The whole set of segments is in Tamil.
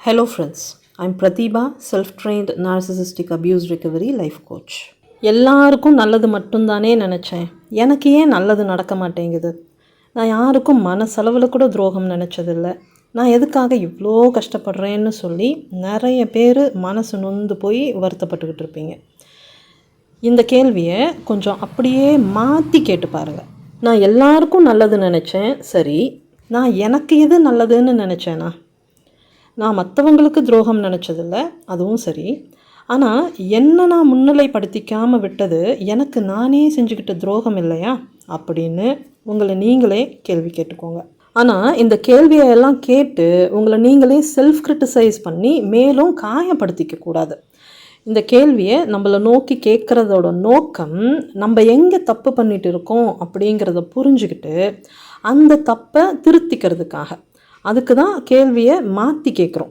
Hello friends, I'm Pratibha, self-trained narcissistic abuse recovery life coach. எல்லாருக்கும் நல்லது மட்டும்தானே நினச்சேன். எனக்கு ஏன் நல்லது நடக்க மாட்டேங்குது? நான் யாருக்கும் மனசளவில் கூட துரோகம் நினச்சதில்லை. நான் எதுக்காக இவ்வளோ கஷ்டப்படுறேன்னு சொல்லி நிறைய பேர் மனசு நொந்து போய் வருத்தப்பட்டுக்கிட்டு இருப்பீங்க. இந்த கேள்வியை கொஞ்சம் அப்படியே மாற்றி கேட்டு பாருங்கள். நான் எல்லாருக்கும் நல்லது நினச்சேன், சரி, நான் எனக்கு எது நல்லதுன்னு நினச்சேனா? நான் மற்றவங்களுக்கு துரோகம் நினச்சதில்லை, அதுவும் சரி. ஆனால் என்ன நான் முன்னிலைப்படுத்திக்காமல் விட்டது எனக்கு நானே செஞ்சுக்கிட்ட துரோகம் இல்லையா அப்படின்னு உங்களை நீங்களே கேள்வி கேட்டுக்கோங்க. ஆனால் இந்த கேள்வியெல்லாம் கேட்டு உங்களை நீங்களே செல்ஃப் கிரிட்டிசைஸ் பண்ணி மேலும் காயப்படுத்திக்க கூடாது. இந்த கேள்வியை நம்மளை நோக்கி கேட்குறதோட நோக்கம் நம்ம எங்கே தப்பு பண்ணிட்டு இருக்கோம் அப்படிங்கிறத புரிஞ்சுக்கிட்டு அந்த தப்பை திருத்திக்கிறதுக்காக. அதுக்கு தான் கேள்வியை மாற்றி கேட்குறோம்.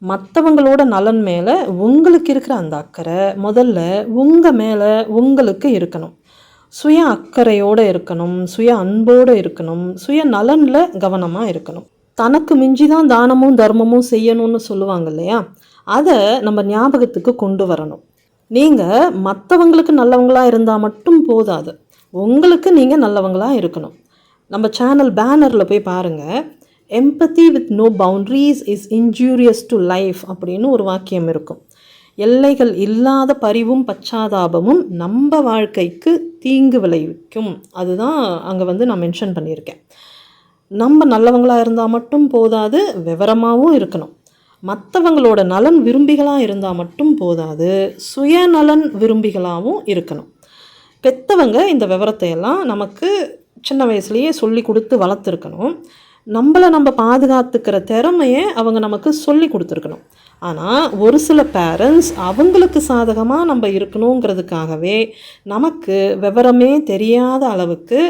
மற்றவங்களோட நலன் மேலே உங்களுக்கு இருக்கிற அந்த அக்கறை முதல்ல உங்கள் மேலே உங்களுக்கு இருக்கணும். சுய அக்கறையோடு இருக்கணும், சுய அன்போடு இருக்கணும், சுய நலனில் கவனமாக இருக்கணும். தனக்கு மிஞ்சி தான் தானமும் தர்மமும் செய்யணும்னு சொல்லுவாங்க இல்லையா, அதை நம்ம ஞாபகத்துக்கு கொண்டு வரணும். நீங்கள் மற்றவங்களுக்கு நல்லவங்களாக இருந்தால் மட்டும் போதாது, உங்களுக்கு நீங்கள் நல்லவங்களாக இருக்கணும். நம்ம சேனல் பேனரில் போய் பாருங்கள், empathy with no boundaries is injurious to life அப்படின்னு ஒரு வாக்கியம் இருக்கும். எல்லைகள் இல்லாத பரிவும் பச்சாதாபமும் நம்ம வாழ்க்கைக்கு தீங்கு விளைவிக்கும். அதுதான் அங்கே நான் மென்ஷன் பண்ணியிருக்கேன். நம்ம நல்லவங்களாக இருந்தால் மட்டும் போதாது, விவரமாகவும் இருக்கணும். மற்றவங்களோட நலன் விரும்பிகளாக இருந்தால் மட்டும் போதாது, சுயநலன் விரும்பிகளாகவும் இருக்கணும். பெற்றவங்க இந்த விவரத்தையெல்லாம் நமக்கு சின்ன வயசுலேயே சொல்லி கொடுத்து வளர்த்துருக்கணும். நம்மளை நம்ம பாதுகாத்துக்கிற திறமையை அவங்க நமக்கு சொல்லி கொடுத்துருக்கணும். ஆனால் ஒரு சில பேரண்ட்ஸ் அவங்களுக்கு சாதகமாக நம்ம இருக்கணுங்கிறதுக்காகவே நமக்கு விவரமே தெரியாத அளவுக்கு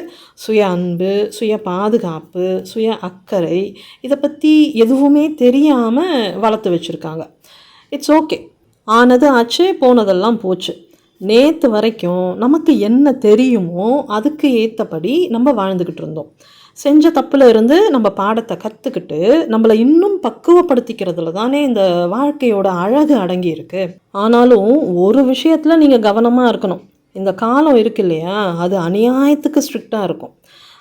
சுய அன்பு, சுய பாதுகாப்பு, சுய அக்கறை இதை பற்றி எதுவுமே தெரியாமல் வளர்த்து வச்சுருக்காங்க. இட்ஸ் ஓகே, ஆனது ஆச்சு, போனதெல்லாம் போச்சு. நேற்று வரைக்கும் நமக்கு என்ன தெரியுமோ அதுக்கு ஏற்றபடி நம்ம வாழ்ந்துக்கிட்டு இருந்தோம். செஞ்ச தப்பில் இருந்து நம்ம பாடத்தை கற்றுக்கிட்டு நம்மளை இன்னும் பக்குவப்படுத்திக்கிறதுல தானே இந்த வாழ்க்கையோட அழகு அடங்கி இருக்கு. ஆனாலும் ஒரு விஷயத்தில் நீங்கள் கவனமாக இருக்கணும். இந்த காலம் இருக்கு இல்லையா, அது அநியாயத்துக்கு ஸ்ட்ரிக்டாக இருக்கும்.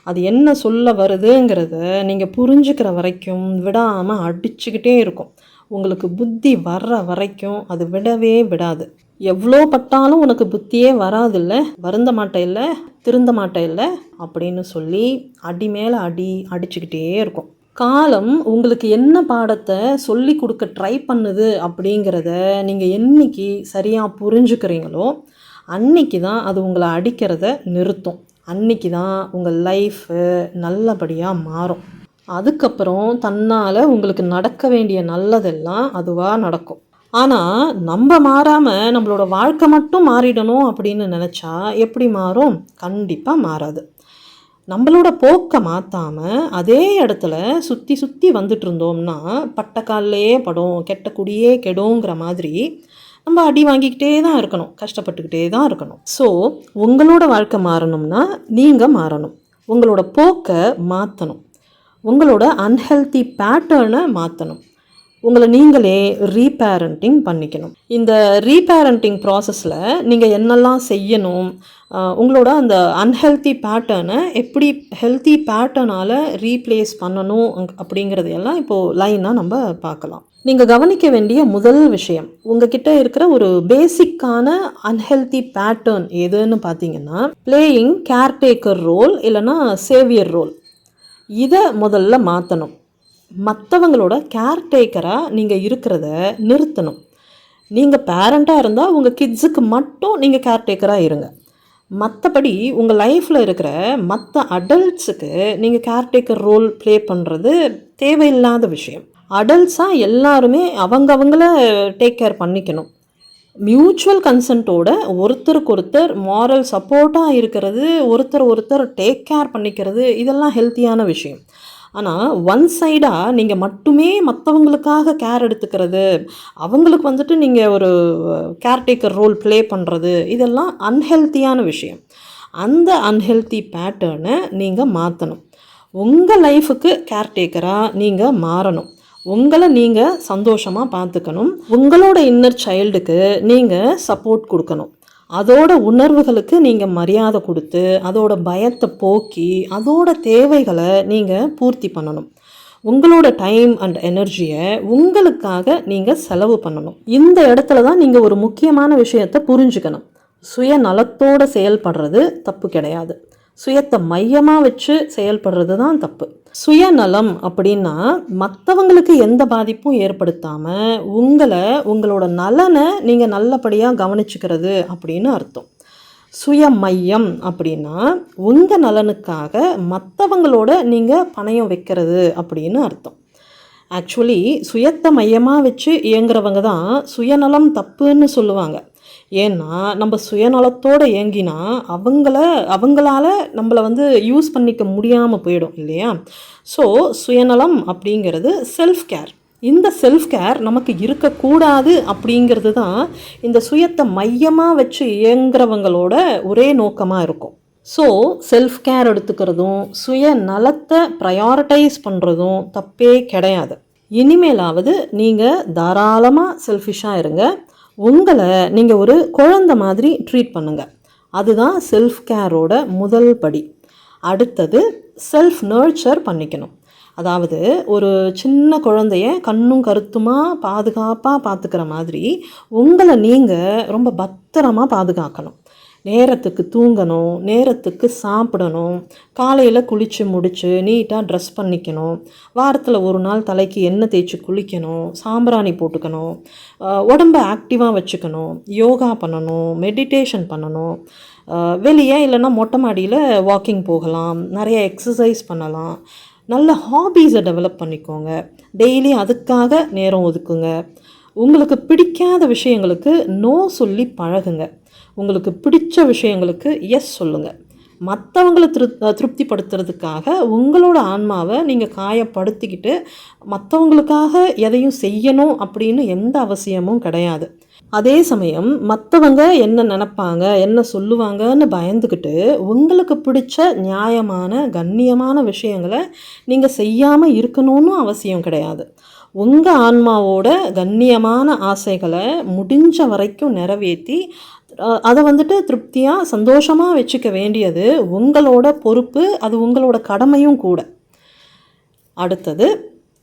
அது என்ன சொல்ல வருதுங்கிறத நீங்கள் புரிஞ்சுக்கிற வரைக்கும் விடாமல் அடிச்சுக்கிட்டே இருக்கும். உங்களுக்கு புத்தி வர்ற வரைக்கும் அது விடவே விடாது. எவ்வளோ பட்டாலும் உனக்கு புத்தியே வராதில்ல, வருந்த மாட்டேல்ல, திருந்த மாட்டேல்ல அப்படின்னு சொல்லி அடி மேலே அடி அடிச்சுக்கிட்டே இருக்கும். காலம் உங்களுக்கு என்ன பாடத்தை சொல்லி கொடுக்க ட்ரை பண்ணுது அப்படிங்கிறத நீங்கள் என்னைக்கு சரியாக புரிஞ்சுக்கிறீங்களோ அன்னைக்கு தான் அது உங்களை அடிக்கிறத நிறுத்தும். அன்னைக்கு தான் உங்கள் லைஃபு நல்லபடியாக மாறும். அதுக்கப்புறம் தன்னால் உங்களுக்கு நடக்க வேண்டிய நல்லதெல்லாம் அதுவாக நடக்கும். ஆனால் நம்ம மாறாமல் நம்மளோட வாழ்க்கை மட்டும் மாறிடணும் அப்படின்னு நினச்சா எப்படி மாறும்? கண்டிப்பாக மாறாது. நம்மளோட போக்கை மாற்றாமல் அதே இடத்துல சுற்றி சுற்றி வந்துட்டு இருந்தோம்னா பட்டக்கால்லையே படும், கெட்ட குடியே கெடுங்கிற மாதிரி நம்ம அடி வாங்கிக்கிட்டே தான் இருக்கணும், கஷ்டப்பட்டுக்கிட்டே தான் இருக்கணும். ஸோ உங்களோட வாழ்க்கை மாறணும்னா நீங்கள் மாறணும், உங்களோட போக்கை மாற்றணும், உங்களோட அன்ஹெல்தி பேட்டர்னை மாற்றணும், உங்களை நீங்களே ரீபேரண்டிங் பண்ணிக்கணும். இந்த ரீபேரண்டிங் ப்ராசஸில் நீங்கள் என்னெல்லாம் செய்யணும், உங்களோட அந்த அன்ஹெல்தி பேட்டர்னை எப்படி ஹெல்த்தி பேட்டர்னால் ரீப்ளேஸ் பண்ணணும் அப்படிங்கிறதையெல்லாம் இப்போது லைனாக நம்ம பார்க்கலாம். நீங்கள் கவனிக்க வேண்டிய முதல் விஷயம், உங்ககிட்ட இருக்கிற ஒரு பேசிக்கான அன்ஹெல்தி பேட்டர்ன் எதுன்னு பார்த்தீங்கன்னா பிளேயிங் கேர்டேக்கர் ரோல் இல்லைன்னா சேவியர் ரோல். இதை முதல்ல மாற்றணும். மற்றவங்களோட கேர்டேக்கராக நீங்கள் இருக்கிறத நிறுத்தணும். நீங்கள் பேரண்ட்டாக இருந்தால் உங்கள் கிட்ஸுக்கு மட்டும் நீங்கள் கேர்டேக்கராக இருங்க. மற்றபடி உங்கள் லைஃப்பில் இருக்கிற மற்ற அடல்ட்ஸுக்கு நீங்கள் கேர்டேக்கர் ரோல் ப்ளே பண்ணுறது தேவையில்லாத விஷயம். அடல்ட்ஸாக எல்லாருமே அவங்கள டேக் கேர் பண்ணிக்கணும். மியூச்சுவல் கன்சென்ட்டோட ஒருத்தருக்கு ஒருத்தர் மாரல் சப்போர்ட்டாக இருக்கிறது, ஒருத்தர் டேக் கேர் பண்ணிக்கிறது, இதெல்லாம் ஹெல்த்தியான விஷயம். ஆனால் ஒன் சைடாக நீங்கள் மட்டுமே மற்றவங்களுக்காக கேர் எடுத்துக்கிறது, அவங்களுக்கு நீங்கள் ஒரு கேர்டேக்கர் ரோல் ப்ளே பண்ணுறது, இதெல்லாம் அன்ஹெல்த்தியான விஷயம். அந்த அன்ஹெல்த்தி பேட்டர்னை நீங்கள் மாற்றணும். உங்கள் லைஃபுக்கு கேர்டேக்கராக நீங்கள் மாறணும். உங்களை நீங்கள் சந்தோஷமாக பார்த்துக்கணும். உங்களோட இன்னர் சைல்டுக்கு நீங்கள் சப்போர்ட் கொடுக்கணும். அதோட உணர்வுகளுக்கு நீங்கள் மரியாதை கொடுத்து அதோட பயத்தை போக்கி அதோட தேவைகளை நீங்கள் பூர்த்தி பண்ணணும். உங்களோட டைம் அண்ட் எனர்ஜியை உங்களுக்காக நீங்கள் செலவு பண்ணணும். இந்த இடத்துல தான் நீங்கள் ஒரு முக்கியமான விஷயத்தை புரிஞ்சுக்கணும். சுயநலத்தோடு செயல்படுறது தப்பு கிடையாது. சுயத்தை மையமாக வச்சு செயல்படுறது தான் தப்பு. சுயநலம் அப்படின்னா மற்றவங்களுக்கு எந்த பாதிப்பும் ஏற்படுத்தாமல் உங்களோட நலனை நீங்கள் நல்லபடியாக கவனிச்சுக்கிறது அப்படின்னு அர்த்தம். சுயமையம் அப்படின்னா உங்கள் நலனுக்காக மற்றவங்களோட நீங்கள் பணயம் வைக்கிறது அப்படின்னு அர்த்தம். ஆக்சுவலி சுயத்தை மையமாக வச்சு இயங்குறவங்க தான் சுயநலம் தப்புன்னு சொல்லுவாங்க. ஏன்னா நம்ம சுயநலத்தோடு இயங்கினா அவங்களால நம்மளை யூஸ் பண்ணிக்க முடியாமல் போயிடும் இல்லையா? ஸோ சுயநலம் அப்படிங்கிறது செல்ஃப் கேர். இந்த செல்ஃப் கேர் நமக்கு இருக்கக்கூடாது அப்படிங்கிறது தான் இந்த சுயத்தை மையமாக வச்சு இயங்குறவங்களோட ஒரே நோக்கமாக இருக்கும். ஸோ செல்ஃப் கேர் எடுத்துக்கிறதும் சுயநலத்தை ப்ரையாரிட்டைஸ் பண்ணுறதும் தப்பே கிடையாது. இனிமேலாவது நீங்கள் தாராளமாக செல்ஃபிஷாக இருங்க. உங்களை நீங்கள் ஒரு குழந்தை மாதிரி ட்ரீட் பண்ணுங்கள். அதுதான் செல்ஃப் கேரோட முதல் படி. அடுத்தது செல்ஃப் நர்ச்சர் பண்ணிக்கணும். அதாவது ஒரு சின்ன குழந்தைய கண்ணும் கருத்துமாக பாதுகாப்பாக பார்த்துக்கிற மாதிரி உங்களை நீங்கள் ரொம்ப பத்திரமாக பாதுகாக்கணும். நேரத்துக்கு தூங்கணும், நேரத்துக்கு சாப்பிடணும், காலையில் குளித்து முடித்து நீட்டாக ட்ரெஸ் பண்ணிக்கணும், வாரத்தில் ஒரு நாள் தலைக்கு எண்ணெய் தேய்ச்சி குளிக்கணும், சாம்பிராணி போட்டுக்கணும், உடம்பை ஆக்டிவாக வச்சுக்கணும், யோகா பண்ணணும், மெடிடேஷன் பண்ணணும், வெளியே இல்லைன்னா மொட்டை மாடியில் வாக்கிங் போகலாம், நிறைய எக்ஸசைஸ் பண்ணலாம், நல்ல ஹாபீஸை டெவலப் பண்ணிக்கோங்க. டெய்லி அதுக்காக நேரம் ஒதுக்குங்க. உங்களுக்கு பிடிக்காத விஷயங்களுக்கு நோ சொல்லி பழகுங்க. உங்களுக்கு பிடிச்ச விஷயங்களுக்கு எஸ் சொல்லுங்கள். மற்றவங்களை திருப்திப்படுத்துறதுக்காக உங்களோட ஆன்மாவை நீங்கள் காயப்படுத்திக்கிட்டு மற்றவங்களுக்காக எதையும் செய்யணும் அப்படின்னு எந்த அவசியமும் கிடையாது. அதே சமயம் மற்றவங்க என்ன நினைப்பாங்க, என்ன சொல்லுவாங்கன்னு பயந்துக்கிட்டு உங்களுக்கு பிடிச்ச நியாயமான கண்ணியமான விஷயங்களை நீங்கள் செய்யாமல் இருக்கணும்னு அவசியம் கிடையாது. உங்கள் ஆன்மாவோட கண்ணியமான ஆசைகளை முடிஞ்ச வரைக்கும் நிறைவேற்றி அதை திருப்தியாக சந்தோஷமாக வச்சுக்க வேண்டியது உங்களோட பொறுப்பு. அது உங்களோட கடமையும் கூட. அடுத்தது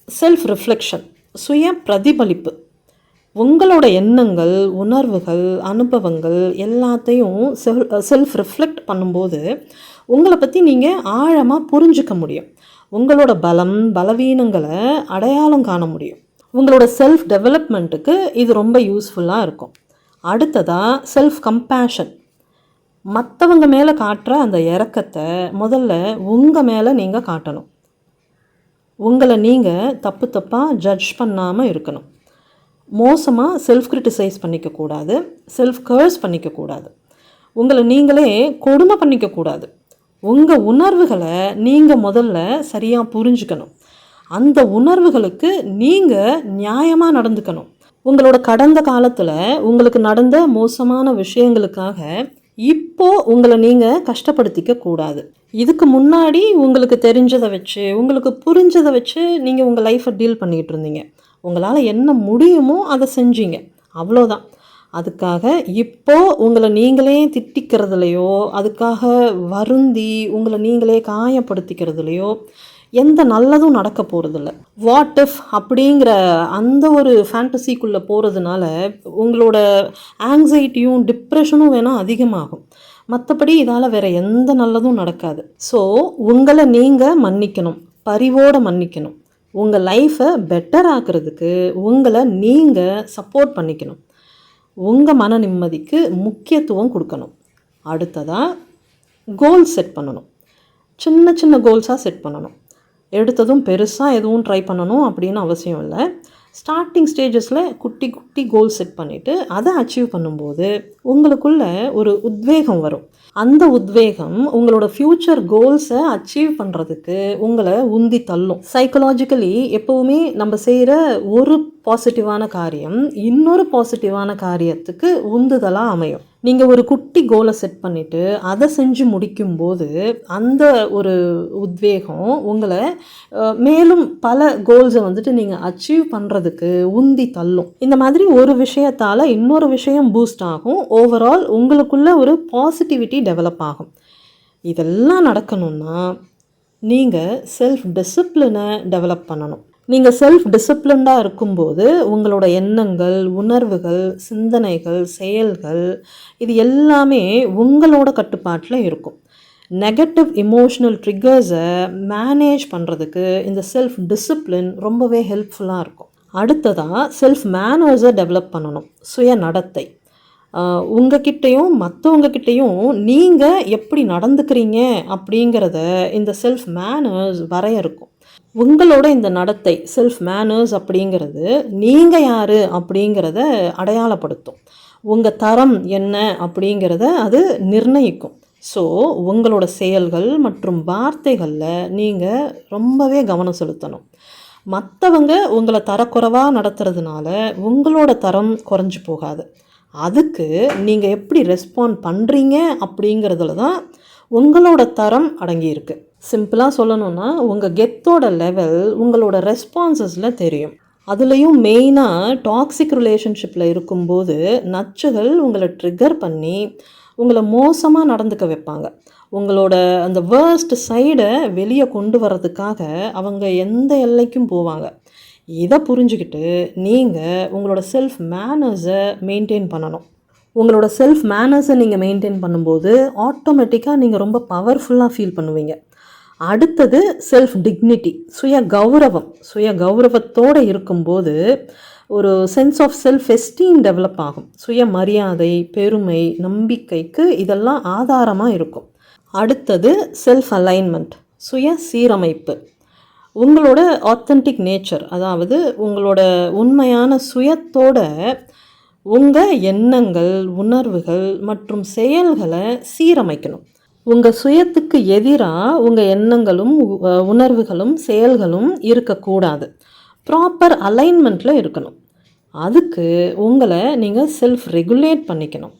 செல்ஃப் ரிஃப்ளெக்ஷன், சுய பிரதிபலிப்பு. உங்களோட எண்ணங்கள், உணர்வுகள், அனுபவங்கள் எல்லாத்தையும் செல்ஃப் ரிஃப்ளெக்ட் பண்ணும்போது உங்களை பற்றி நீங்கள் ஆழமாக புரிஞ்சிக்க முடியும். உங்களோட பலம் பலவீனங்களை அடையாளம் காண முடியும். உங்களோட செல்ஃப் டெவலப்மெண்ட்டுக்கு இது ரொம்ப யூஸ்ஃபுல்லாக இருக்கும். அடுத்ததாக செல்ஃப் கம்பேஷன். மற்றவங்க மேலே காட்டுற அந்த இரக்கத்தை முதல்ல உங்கள் மேலே நீங்கள் காட்டணும். உங்களை நீங்கள் தப்பாக ஜட்ஜ் பண்ணாமல் இருக்கணும். மோசமாக செல்ஃப் கிரிட்டிசைஸ் பண்ணிக்கக்கூடாது, செல்ஃப் கர்ஸ் பண்ணிக்கக்கூடாது, உங்களை நீங்களே கொடுமை பண்ணிக்கக்கூடாது. உங்கள் உணர்வுகளை நீங்கள் முதல்ல சரியாக புரிஞ்சுக்கணும். அந்த உணர்வுகளுக்கு நீங்கள் நியாயமாக நடந்துக்கணும். உங்களோட கடந்த காலத்தில் உங்களுக்கு நடந்த மோசமான விஷயங்களுக்காக இப்போது உங்களை நீங்கள் கஷ்டப்படுத்திக்க கூடாது. இதுக்கு முன்னாடி உங்களுக்கு தெரிஞ்சதை வச்சு உங்களுக்கு புரிஞ்சதை வச்சு நீங்கள் உங்கள் லைஃப்பை டீல் பண்ணிக்கிட்டு இருந்தீங்க. உங்களால் என்ன முடியுமோ அதை செஞ்சீங்க, அவ்வளோதான். அதுக்காக இப்போது உங்களை நீங்களே திட்டிக்கிறதுலையோ அதுக்காக வருந்தி உங்களை நீங்களே காயப்படுத்திக்கிறதுலையோ எந்த நல்லதும் நடக்க போகிறதில்ல. வாட் இஃப் அப்படிங்கிற அந்த ஒரு ஃபேண்டசிக்குள்ளே போகிறதுனால உங்களோட ஆங்ஸைட்டியும் டிப்ரெஷனும் வேணால் அதிகமாகும். மற்றபடி இதால் வேறு எந்த நல்லதும் நடக்காது. ஸோ உங்களை நீங்கள் மன்னிக்கணும், பரிவோடு மன்னிக்கணும். உங்கள் லைஃப்பை பெட்டர் ஆக்கிறதுக்கு உங்களை நீங்கள் சப்போர்ட் பண்ணிக்கணும். உங்கள் மன நிம்மதிக்கு முக்கியத்துவம் கொடுக்கணும். அடுத்ததாக கோல் செட் பண்ணணும். சின்ன சின்ன கோல்ஸாக செட் பண்ணணும். எடுத்ததும் பெருசாக எதுவும் ட்ரை பண்ணணும் அப்படின்னு அவசியம் இல்லை. ஸ்டார்டிங் ஸ்டேஜஸில் குட்டி குட்டி கோல் செட் பண்ணிவிட்டு அதை அச்சீவ் பண்ணும்போது உங்களுக்குள்ள ஒரு உத்வேகம் வரும். அந்த உத்வேகம் உங்களோட ஃப்யூச்சர் கோல்ஸை அச்சீவ் பண்ணுறதுக்கு உங்களை உந்தி தள்ளும். சைக்கலாஜிக்கலி எப்போவுமே நம்ம செய்கிற ஒரு பாசிட்டிவான காரியம் இன்னொரு பாசிட்டிவான காரியத்துக்கு உந்துதலாக அமையும். நீங்கள் ஒரு குட்டி கோலை செட் பண்ணிவிட்டு அதை செஞ்சு முடிக்கும்போது அந்த ஒரு உத்வேகம் உங்களை மேலும் பல கோல்ஸை வந்துட்டு நீங்கள் அச்சீவ் பண்ணுறதுக்கு உந்தி தள்ளும். இந்த மாதிரி ஒரு விஷயத்தால் இன்னொரு விஷயம் பூஸ்ட் ஆகும். ஓவரால் உங்களுக்குள்ள ஒரு பாசிட்டிவிட்டி டெவலப் ஆகும். இதெல்லாம் நடக்கணும்னா நீங்கள் செல்ஃப் டிசிப்ளினை டெவலப் பண்ணணும். நீங்கள் செல்ஃப் டிசிப்ளின்டாக இருக்கும்போது உங்களோட எண்ணங்கள், உணர்வுகள், சிந்தனைகள், செயல்கள் இது எல்லாமே உங்களோட கட்டுப்பாட்டில் இருக்கும். நெகட்டிவ் இமோஷ்னல் ட்ரிகர்ஸை மேனேஜ் பண்ணுறதுக்கு இந்த செல்ஃப் டிசிப்ளின் ரொம்பவே ஹெல்ப்ஃபுல்லாக இருக்கும். அடுத்ததாக செல்ஃப் மேனர்ஸை டெவலப் பண்ணணும். சுய நடத்தை. உங்ககிட்டையும் மற்றவங்கக்கிட்டேயும் நீங்கள் எப்படி நடந்துக்கிறீங்க அப்படிங்கிறத இந்த செல்ஃப் மேனர்ஸ் வரையறுக்கும். உங்களோட இந்த நடத்தை செல்ஃப் மேனர்ஸ் அப்படிங்கிறது நீங்கள் யார் அப்படிங்கிறத அடையாளப்படுத்தும். உங்கள் தரம் என்ன அப்படிங்கிறத அது நிர்ணயிக்கும். ஸோ உங்களோட செயல்கள் மற்றும் வார்த்தைகளில் நீங்கள் ரொம்பவே கவனம் செலுத்தணும். மற்றவங்க உங்களை தரக்குறைவாக நடத்துறதுனால உங்களோட தரம் குறைஞ்சி போகாது. அதுக்கு நீங்கள் எப்படி ரெஸ்பாண்ட் பண்ணுறீங்க அப்படிங்கிறதுல தான் உங்களோட தரம் அடங்கியிருக்கு. சிம்பிளாக சொல்லணுன்னா உங்கள் கெத்தோட லெவல் உங்களோட ரெஸ்பான்சஸில் தெரியும். அதுலேயும் மெயினாக டாக்ஸிக் ரிலேஷன்ஷிப்பில் இருக்கும்போது நச்சுகள் உங்களை ட்ரிகர் பண்ணி உங்களை மோசமாக நடந்துக்க வைப்பாங்க. உங்களோட அந்த வேர்ஸ்ட் சைடை வெளியே கொண்டு வர்றதுக்காக அவங்க எந்த எல்லைக்கும் போவாங்க. இதை புரிஞ்சுக்கிட்டு நீங்கள் உங்களோட செல்ஃப் மேனர்ஸை மெயின்டைன் பண்ணணும். உங்களோட செல்ஃப் மேனர்ஸை நீங்கள் மெயின்டைன் பண்ணும்போது ஆட்டோமேட்டிக்காக நீங்கள் ரொம்ப பவர்ஃபுல்லாக ஃபீல் பண்ணுவீங்க. அடுத்தது செல்ஃப் டிக்னிட்டி, சுய கௌரவத்தோடு இருக்கும்போது ஒரு sense of self esteem develop ஆகும். சுய மரியாதை, பெருமை, நம்பிக்கைக்கு இதெல்லாம் ஆதாரமாக இருக்கும். அடுத்தது செல்ஃப் அலைன்மெண்ட், சுய சீரமைப்பு. உங்களோட ஆத்தென்டிக் நேச்சர், அதாவது உங்களோட உண்மையான சுயத்தோட உங்கள் எண்ணங்கள், உணர்வுகள் மற்றும் செயல்களை சீரமைக்கணும். உங்கள் சுயத்துக்கு எதிராக உங்கள் எண்ணங்களும் உணர்வுகளும் செயல்களும் இருக்கக்கூடாது. ப்ராப்பர் அலைன்மெண்ட்டில் இருக்கணும். அதுக்கு உங்களை நீங்கள் செல்ஃப் ரெகுலேட் பண்ணிக்கணும்.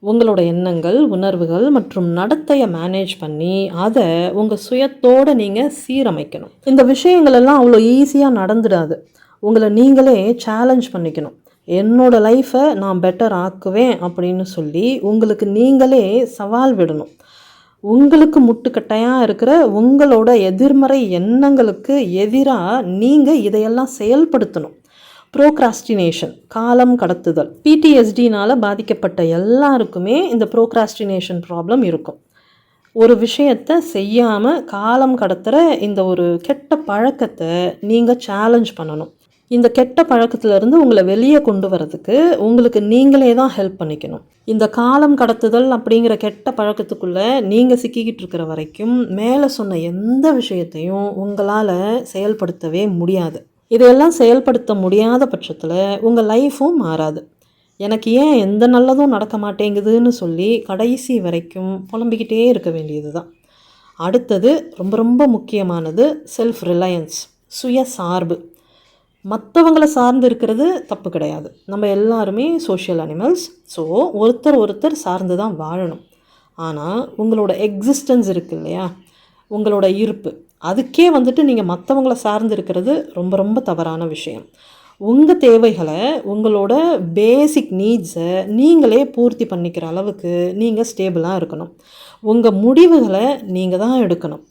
உங்களோட எண்ணங்கள், உணர்வுகள் மற்றும் நடத்தையை மேனேஜ் பண்ணி அதை உங்கள் சுயத்தோடு நீங்கள் சீரமைக்கணும். இந்த விஷயங்களெல்லாம் அவ்வளோ ஈஸியாக நடந்துடாது. உங்களை நீங்களே சேலஞ்ச் பண்ணிக்கணும். என்னோடய லைஃப்பை நான் பெட்டர் ஆக்குவேன் அப்படின்னு சொல்லி உங்களுக்கு நீங்களே சவால் விடணும். உங்களுக்கு முட்டுக்கட்டையாக இருக்கிற உங்களோட எதிர்மறை எண்ணங்களுக்கு எதிராக நீங்கள் இதையெல்லாம் செயல்படுத்தணும். ப்ரோக்ராஸ்டினேஷன், காலம் கடத்துதல். PTSDனால் பாதிக்கப்பட்ட எல்லாருக்குமே இந்த ப்ரோக்ராஸ்டினேஷன் ப்ராப்ளம் இருக்கும். ஒரு விஷயத்தை செய்யாமல் காலம் கடத்துகிற இந்த ஒரு கெட்ட பழக்கத்தை நீங்கள் சேலஞ்ச் பண்ணணும். இந்த கெட்ட பழக்கத்திலேருந்து உங்களை வெளியே கொண்டு வரதுக்கு உங்களுக்கு நீங்களே தான் ஹெல்ப் பண்ணிக்கணும். இந்த காலம் கடத்துதல் அப்படிங்கிற கெட்ட பழக்கத்துக்குள்ளே நீங்கள் சிக்கிக்கிட்டு இருக்கிற வரைக்கும் மேலே சொன்ன எந்த விஷயத்தையும் உங்களால் செயல்படுத்தவே முடியாது. இதையெல்லாம் செயல்படுத்த முடியாத பட்சத்தில் உங்கள் லைஃப்பும் மாறாது. எனக்கு ஏன் எந்த நல்லதும் நடக்க மாட்டேங்குதுன்னு சொல்லி கடைசி வரைக்கும் புலம்பிக்கிட்டே இருக்க வேண்டியது தான். அடுத்தது ரொம்ப ரொம்ப முக்கியமானது செல்ஃப் ரிலையன்ஸ், சுய சார்பு. மற்றவங்களை சார்ந்து இருக்கிறது தப்பு கிடையாது. நம்ம எல்லாருமே சோஷியல் அனிமல்ஸ். ஸோ ஒருத்தர் சார்ந்து தான் வாழணும். ஆனால் உங்களோட எக்ஸிஸ்டன்ஸ் இருக்குது இல்லையா, உங்களோட இருப்பு, அதுக்கே வந்துட்டு நீங்கள் மற்றவங்கள சார்ந்து இருக்கிறது ரொம்ப ரொம்ப தவறான விஷயம். உங்கள் தேவைகளை, உங்களோட பேசிக் நீட்ஸை நீங்களே பூர்த்தி பண்ணிக்கிற அளவுக்கு நீங்கள் ஸ்டேபிளாக இருக்கணும். உங்கள் முடிவுகளை நீங்கள் தான் எடுக்கணும்.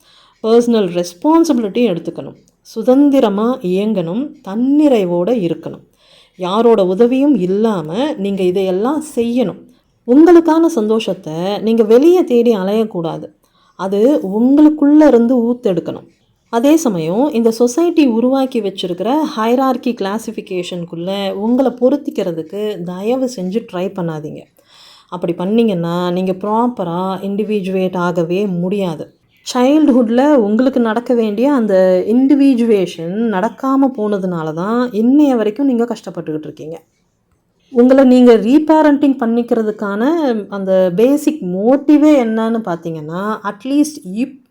பர்சனல் ரெஸ்பான்சிபிலிட்டி எடுத்துக்கணும். சுதந்திரமாக இயங்கணும். தன்னிறைவோடு இருக்கணும். யாரோட உதவியும் இல்லாமல் நீங்கள் இதையெல்லாம் செய்யணும். உங்களுக்கான சந்தோஷத்தை நீங்கள் வெளியே தேடி அலையக்கூடாது. அது உங்களுக்குள்ளே இருந்து ஊற்றெடுக்கணும். அதே சமயம் இந்த சொசைட்டி உருவாக்கி வச்சுருக்கிற ஹைரார்கி கிளாஸிஃபிகேஷனுக்குள்ளே உங்களை பொருத்திக்கிறதுக்கு தயவு செஞ்சு ட்ரை பண்ணாதீங்க. அப்படி பண்ணிங்கன்னா நீங்கள் ப்ராப்பராக இண்டிவிஜுவேட் ஆகவே முடியாது. சைல்டுஹுட்டில் உங்களுக்கு நடக்க வேண்டிய அந்த இண்டிவிஜுவேஷன் நடக்காமல் போனதுனால தான் இன்னைய வரைக்கும் நீங்கள் கஷ்டப்பட்டுக்கிட்டு இருக்கீங்க. உங்களை நீங்கள் ரீபேரண்டிங் பண்ணிக்கிறதுக்கான அந்த பேசிக் மோட்டிவே என்னன்னு பார்த்தீங்கன்னா, அட்லீஸ்ட்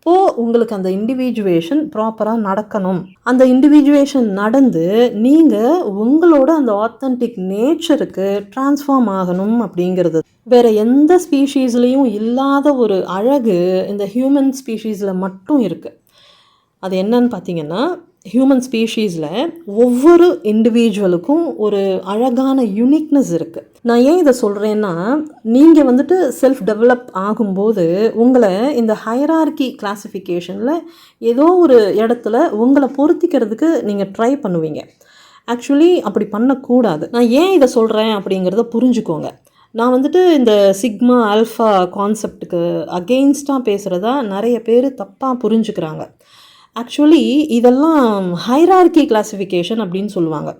அப்போது உங்களுக்கு அந்த இண்டிவிஜுவேஷன் ப்ராப்பராக நடக்கணும். அந்த இண்டிவிஜுவேஷன் நடந்து நீங்கள் உங்களோட அந்த ஆத்தென்டிக் நேச்சருக்கு ட்ரான்ஸ்ஃபார்ம் ஆகணும் அப்படிங்கிறது. வேறு எந்த ஸ்பீஷீஸ்லேயும் இல்லாத ஒரு அழகு இந்த ஹியூமன் ஸ்பீஷீஸில் மட்டும் இருக்குது. அது என்னன்னு பார்த்தீங்கன்னா, ஹியூமன் ஸ்பீஷீஸில் ஒவ்வொரு இண்டிவிஜுவலுக்கும் ஒரு அழகான யூனிக்னஸ் இருக்குது. நான் ஏன் இதை சொல்கிறேன்னா, நீங்கள் வந்துட்டு செல்ஃப் டெவலப் ஆகும்போது உங்களை இந்த ஹைரார்கி கிளாஸிஃபிகேஷனில் ஏதோ ஒரு இடத்துல உங்களை பொருத்திக்கிறதுக்கு நீங்கள் ட்ரை பண்ணுவீங்க. ஆக்சுவலி அப்படி பண்ணக்கூடாது. நான் ஏன் இதை சொல்கிறேன் அப்படிங்கிறத புரிஞ்சுக்கோங்க. நான் வந்துட்டு இந்த சிக்மா ஆல்ஃபா கான்செப்டுக்கு அகெயின்ஸ்டாக பேசுகிறதா நிறைய பேர் தப்பாக புரிஞ்சுக்கிறாங்க. ஆக்சுவலி இதெல்லாம் ஹைரார்கி கிளாஸிஃபிகேஷன் அப்படின்னு சொல்லுவாங்க.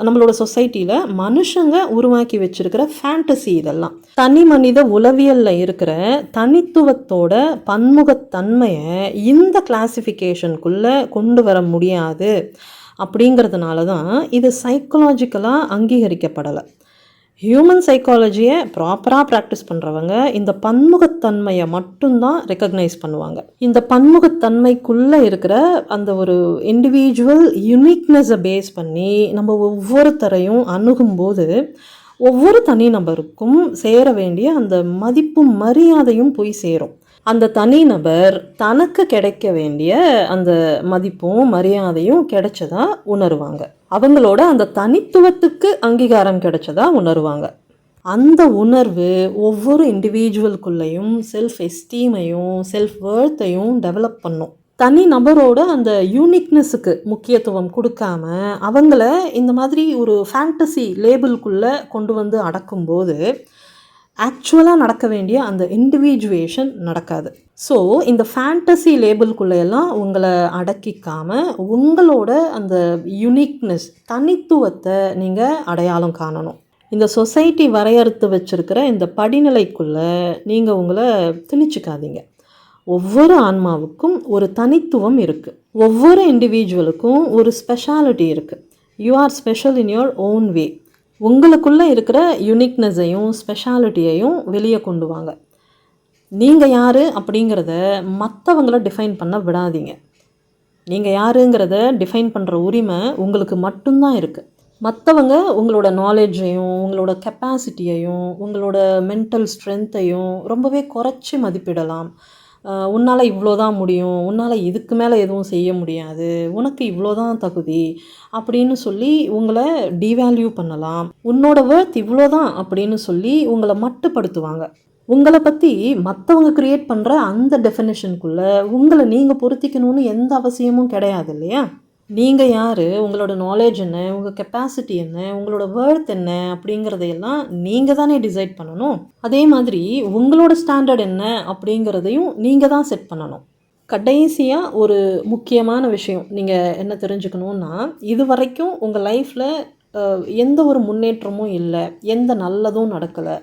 நம்மளோட சொசைட்டியில் மனுஷங்க உருவாக்கி வச்சுருக்கிற ஃபேண்டசி இதெல்லாம். தனி மனித உளவியலில் இருக்கிற தனித்துவத்தோட பன்முகத்தன்மையை இந்த கிளாஸிஃபிகேஷனுக்குள்ளே கொண்டு வர முடியாது. அப்படிங்கிறதுனால தான் இது சைக்கலாஜிக்கலாக அங்கீகரிக்கப்படலை. ஹியூமன் சைக்காலஜியை ப்ராப்பராக ப்ராக்டிஸ் பண்ணுறவங்க இந்த பன்முகத்தன்மையை மட்டும்தான் ரெக்கக்னைஸ் பண்ணுவாங்க. இந்த பன்முகத்தன்மைக்குள்ளே இருக்கிற அந்த ஒரு இண்டிவிஜுவல் யூனிக்னஸை பேஸ் பண்ணி நம்ம ஒவ்வொருத்தரையும் அணுகும்போது ஒவ்வொரு தனி நபருக்கும் சேர வேண்டிய அந்த மதிப்பும் மரியாதையும் போய் சேரும். அந்த தனிநபர் தனக்கு கிடைக்க வேண்டிய அந்த மதிப்பும் மரியாதையும் கிடைச்சதா உணருவாங்க. அவங்களோட அந்த தனித்துவத்துக்கு அங்கீகாரம் கிடைச்சதா உணருவாங்க. அந்த உணர்வு ஒவ்வொரு இண்டிவிஜுவலுக்குள்ளேயும் செல்ஃப் எஸ்டீமையும் செல்ஃப் வர்த்தையும் டெவலப் பண்ணும். தனி நபரோட அந்த யூனிக்னஸுக்கு முக்கியத்துவம் கொடுக்காம அவங்கள இந்த மாதிரி ஒரு ஃபேண்டசி லேபிள்குள்ளே கொண்டு வந்து அடக்கும்போது ஆக்சுவலாக நடக்க வேண்டிய அந்த இண்டிவிஜுவேஷன் நடக்காது. ஸோ இந்த ஃபேண்டசி லேபிள்குள்ளையெல்லாம் உங்களை அடக்கிக்காமல் உங்களோட அந்த யூனிக்னஸ் தனித்துவத்தை நீங்கள் அடையாளம் காணணும். இந்த சொசைட்டி வரையறுத்து வச்சுருக்கிற இந்த படிநிலைக்குள்ளே நீங்கள் உங்களை திணிச்சிக்காதீங்க. ஒவ்வொரு ஆன்மாவுக்கும் ஒரு தனித்துவம் இருக்குது. ஒவ்வொரு இண்டிவிஜுவலுக்கும் ஒரு ஸ்பெஷாலிட்டி இருக்குது. You are special in your own way. உங்களுக்குள்ளே இருக்கிற யூனிக்னஸையும் ஸ்பெஷாலிட்டியையும் வெளியே கொண்டு வாங்க. நீங்கள் யார் அப்படிங்கிறத மற்றவங்கள டிஃபைன் பண்ண விடாதீங்க. நீங்கள் யாருங்கிறத டிஃபைன் பண்ணுற உரிமை உங்களுக்கு மட்டும்தான் இருக்குது. மற்றவங்க உங்களோட நாலேஜையும் உங்களோட கெப்பாசிட்டியையும் உங்களோட மென்டல் ஸ்ட்ரென்த்தையும் ரொம்பவே குறைச்சி மதிப்பிடலாம். உன்னால் இவ்வளோ தான் முடியும், உன்னால் இதுக்கு மேலே எதுவும் செய்ய முடியாது, உனக்கு இவ்வளோ தான் தகுதி அப்படின்னு சொல்லி உங்களை டிவேல்யூ பண்ணலாம். உன்னோட வர்த் இவ்வளோ தான் அப்படின்னு சொல்லி உங்களை மட்டுப்படுத்துவாங்க. உங்களை பற்றி மற்றவங்க க்ரியேட் பண்ணுற அந்த டெஃபினேஷனுக்குள்ளே உங்களை நீங்கள் பொருத்திக்கணும்னு எந்த அவசியமும் கிடையாது இல்லையா? நீங்கள் யார், உங்களோட நாலேஜ் என்ன, உங்கள் கெப்பாசிட்டி என்ன, உங்களோட வர்த் என்ன அப்படிங்கிறதையெல்லாம் நீங்கள் தானே டிசைட் பண்ணணும். அதே மாதிரி உங்களோட ஸ்டாண்டர்ட் என்ன அப்படிங்கிறதையும் நீங்கள் தான் செட் பண்ணணும். கடைசியாக ஒரு முக்கியமான விஷயம் நீங்கள் என்ன தெரிஞ்சுக்கணுன்னா, இது வரைக்கும் உங்கள் லைஃப்பில் எந்த ஒரு முன்னேற்றமும் இல்லை, எந்த நல்லதும் நடக்கலை,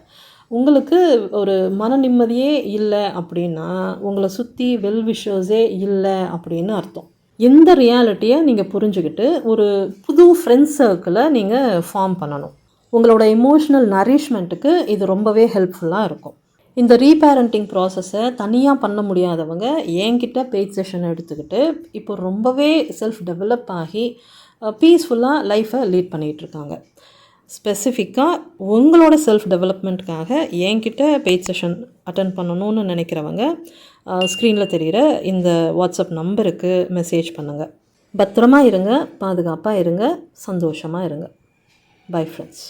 உங்களுக்கு ஒரு மன நிம்மதியே இல்லை அப்படின்னா உங்களை சுற்றி வெல்விஷர்ஸே இல்லை அப்படின்னு அர்த்தம். இந்த ரியாலிட்டியை நீங்கள் புரிஞ்சுக்கிட்டு ஒரு புது ஃப்ரெண்ட்ஸ் சர்க்கிளை நீங்கள் ஃபார்ம் பண்ணணும். உங்களோட எமோஷ்னல் நரிஷ்மெண்ட்டுக்கு இது ரொம்பவே ஹெல்ப்ஃபுல்லாக இருக்கும். இந்த ரீபேரண்டிங் ப்ராசஸை தனியாக பண்ண முடியாதவங்க என்கிட்ட பெய்ட் செஷன் எடுத்துக்கிட்டு இப்போ ரொம்பவே செல்ஃப் டெவலப் ஆகி பீஸ்ஃபுல்லாக லைஃப்பை லீட் பண்ணிகிட்ருக்காங்க. ஸ்பெசிஃபிக்காக உங்களோட செல்ஃப் டெவலப்மெண்ட்டுக்காக என்கிட்ட பெய்ட் செஷன் அட்டன் பண்ணணும்னு நினைக்கிறவங்க ஸ்க்ரீனில் தெரிகிற இந்த வாட்ஸ்அப் நம்பருக்கு மெசேஜ் பண்ணுங்கள். பத்திரமா இருங்க, பாதுகாப்பாக இருங்க, சந்தோஷமாக இருங்க. Bye friends.